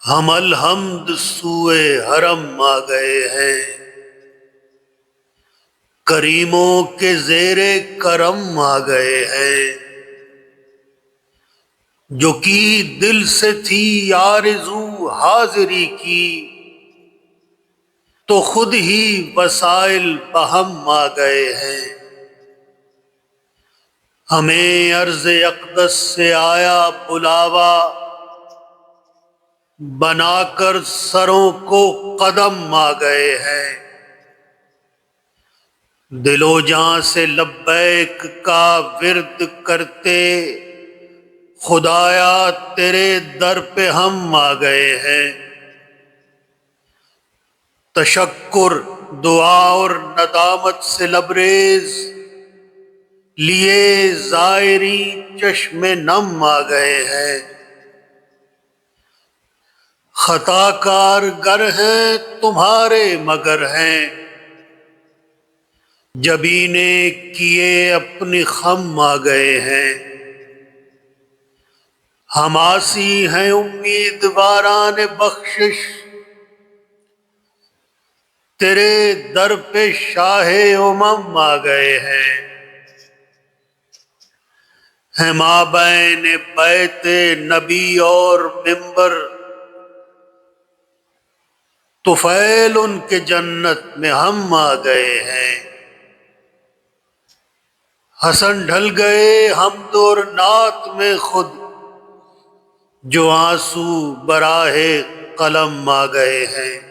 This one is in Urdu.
ہم الحمد سوئے حرم آ گئے ہیں، کریموں کے زیر کرم آ گئے ہیں۔ جو کی دل سے تھی آرزو حاضری کی، تو خود ہی وسائل بہم آ گئے ہیں۔ ہمیں ارض اقدس سے آیا بلاوا، بنا کر سروں کو قدم آ گئے ہیں۔ دل و جاں سے لبیک کا ورد کرتے، خدایا تیرے در پہ ہم آ گئے ہیں۔ تشکر، دعا اور ندامت سے لبریز، لیے زائرین چشم نم آ گئے ہیں۔ خطا کار گر ہیں تمہارے مگر ہیں، جبینے کیے اپنی خم آ گئے ہیں۔ ہم عاصی ہیں امیدواران بخشش، تیرے در پہ شاہ امم آ گئے ہیں۔ ہیں مابین بیت نبی اور ممبر، طفیل ان کے جنت میں ہم آ گئے ہیں۔ حسن ڈھل گئے حمد اور نعت میں خود، جو آنسو براہ قلم آ گئے ہیں۔